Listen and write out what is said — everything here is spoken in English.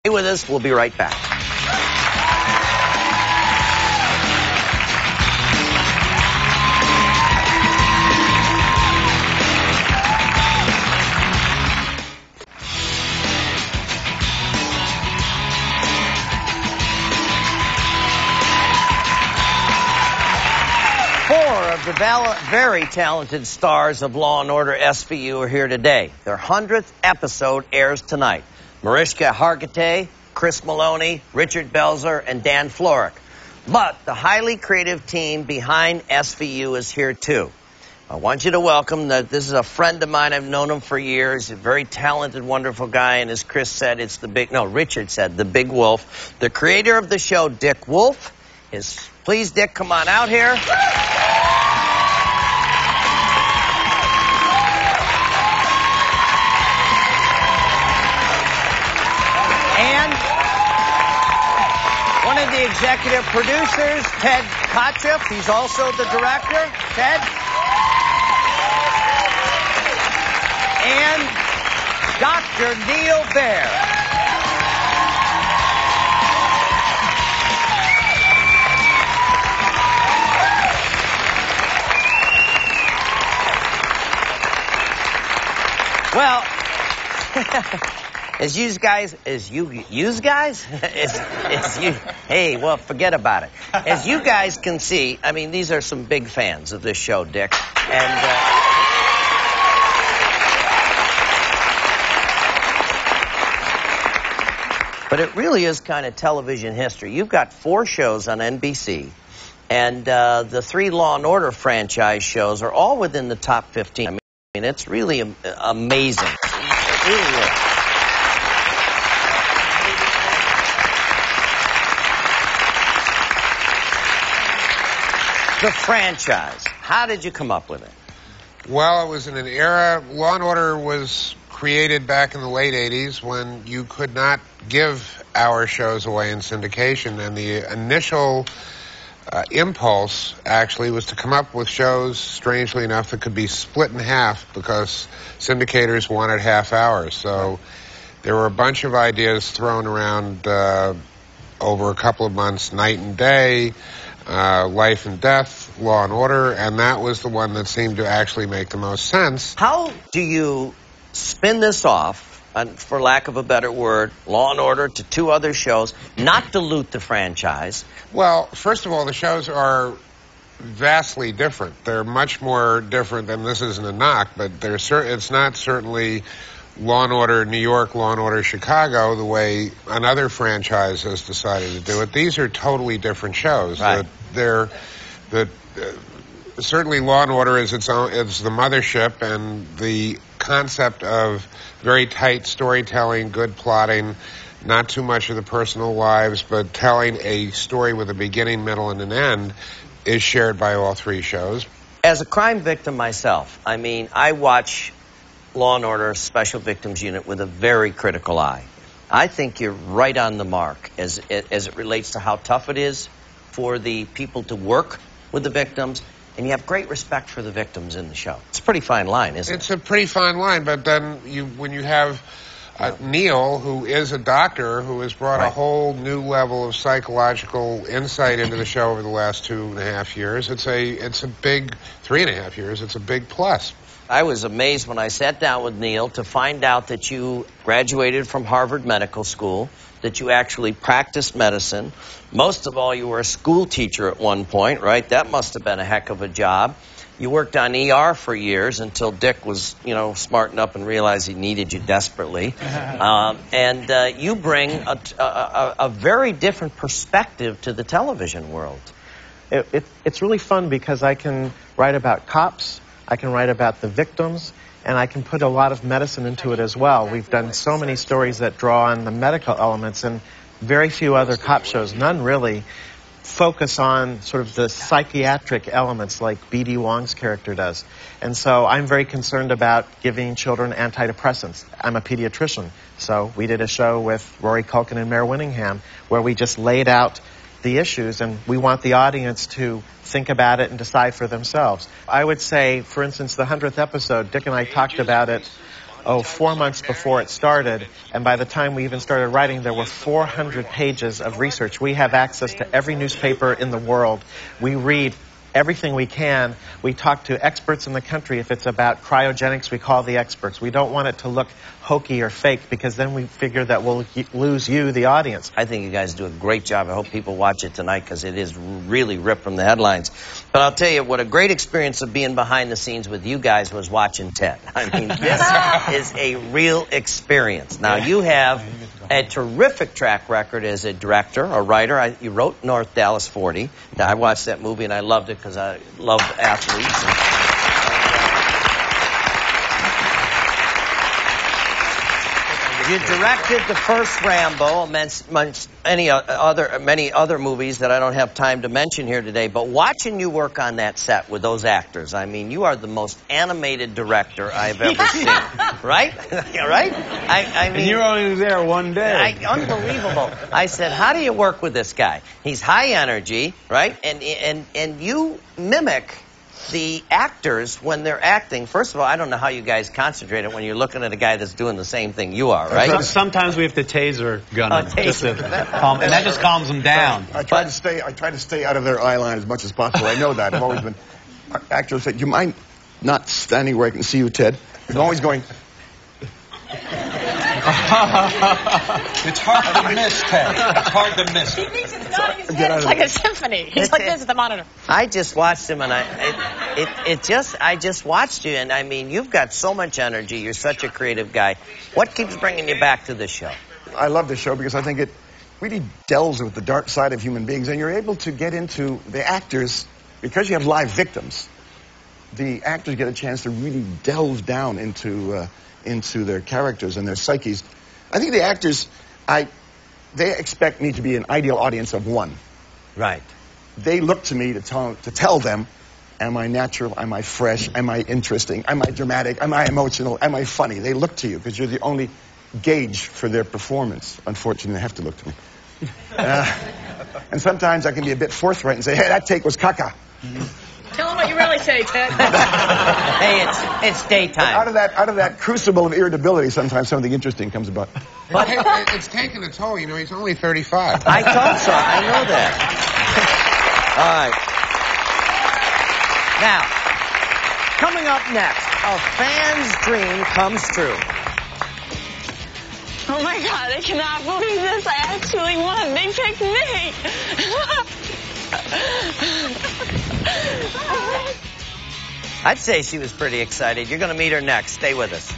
Stay with us. We'll be right back. 4 of the very talented stars of Law & Order SVU are here today. Their 100th episode airs tonight. Mariska Hargitay, Chris Maloney, Richard Belzer, and Dan Florek. But the highly creative team behind SVU is here too. I want you to welcome, this is a friend of mine. I've known him for years. A very talented, wonderful guy. And as Chris said, Richard said, the big wolf. The creator of the show, Dick Wolf. Please, Dick, come on out here. And one of the executive producers, Ted Kotcheff. He's also the director. Ted. And Dr. Neil Baer. Well, hey, well, forget about it. As you guys can see, I mean, these are some big fans of this show, Dick. And, but it really is kind of television history. You've got 4 shows on NBC, and the 3 Law & Order franchise shows are all within the top 15. I mean, it's really amazing. It really is. The franchise. How did you come up with it? Well, it was in an era, Law & Order was created back in the late 80s when you could not give our shows away in syndication, and the initial impulse actually was to come up with shows, strangely enough, that could be split in half because syndicators wanted half hours. So there were a bunch of ideas thrown around over a couple of months, Night and Day, Life and Death, Law and Order, and that was the one that seemed to actually make the most sense. How do you spin this off, for lack of a better word, Law and Order, to 2 other shows, not dilute the franchise? Well, first of all, the shows are vastly different. They're much more different, and this isn't a knock, but it's not certainly Law and Order New York, Law and Order Chicago, the way another franchise has decided to do it. These are totally different shows. Right. Certainly Law and Order is it's the mothership, and the concept of very tight storytelling, good plotting, not too much of the personal lives, but telling a story with a beginning, middle, and an end is shared by all 3 shows. As a crime victim myself, I mean, I watch Law and Order Special Victims Unit with a very critical eye. I think you're right on the mark as it relates to how tough it is for the people to work with the victims, and you have great respect for the victims in the show. It's a pretty fine line, isn't it? It's a pretty fine line, but then when you have Neil, who is a doctor, who has brought a whole new level of psychological insight into the show over the last 2.5 years, it's a big 3.5 years. It's a big plus. I was amazed when I sat down with Neil to find out that you graduated from Harvard Medical School, that you actually practiced medicine. Most of all, you were a school teacher at one point, right? That must have been a heck of a job. You worked on ER for years until Dick was, smart enough and realized he needed you desperately. And you bring a very different perspective to the television world. It's really fun because I can write about cops, I can write about the victims, and I can put a lot of medicine into it as well. We've done so many stories that draw on the medical elements, and very few other cop shows, none really, focus on sort of the psychiatric elements like B.D. Wong's character does. And so I'm very concerned about giving children antidepressants. I'm a pediatrician, so we did a show with Rory Culkin and Mare Winningham where we just laid out the issues, and we want the audience to think about it and decide for themselves. I would say, for instance, the 100th episode, Dick and I talked about it 4 months before it started, and by the time we even started writing, there were 400 pages of research. We have access to every newspaper in the world. We read everything we can. We talk to experts in the country. If it's about cryogenics, we call the experts. We don't want it to look hokey or fake, because then we figure that we'll lose you, the audience. I think you guys do a great job. I hope people watch it tonight, because it is really ripped from the headlines. But I'll tell you, what a great experience of being behind the scenes with you guys was watching Ted. I mean, this is a real experience. Now, you have a terrific track record as a director, a writer. You wrote North Dallas 40. Now, I watched that movie, and I loved it because I love athletes. You directed the first Rambo, amongst many other movies that I don't have time to mention here today. But watching you work on that set with those actors, I mean, you are the most animated director I've ever seen. Right? Right? I mean, and you're only there one day. Unbelievable. I said, how do you work with this guy? He's high energy, right? And you mimic the actors when they're acting. First of all, I don't know how you guys concentrate it when you're looking at a guy that's doing the same thing you are, right? Sometimes we have to taser gun them, just to calm, and that just calms them down. I try to stay out of their eye line as much as possible. I know that. I've always been. Actors say, "Do you mind not standing where I can see you, Ted?" I'm always going. It's hard to miss, Ted. It's hard to miss. He thinks it's not in his head. It's like a symphony. He's like this at the monitor. I just watched him, and I just watched you, and I mean, you've got so much energy. You're such a creative guy. What keeps bringing you back to this show? I love this show because I think it really delves with the dark side of human beings, and you're able to get into the actors because you have live victims. The actors get a chance to really delve down into their characters and their psyches. I think the actors, they expect me to be an ideal audience of one. Right. They look to me to tell them, am I natural? Am I fresh? Am I interesting? Am I dramatic? Am I emotional? Am I funny? They look to you because you're the only gauge for their performance. Unfortunately, they have to look to me. And sometimes I can be a bit forthright and say, hey, that take was caca. Tell him what you really say, Ted. Hey, it's daytime. Out of that crucible of irritability, sometimes something interesting comes about. But it's taking a toll. You know, he's only 35. I thought so. I know that. All right. Now, coming up next, a fan's dream comes true. Oh my God, I cannot believe this. I actually won. They picked me. I'd say she was pretty excited. You're going to meet her next. Stay with us.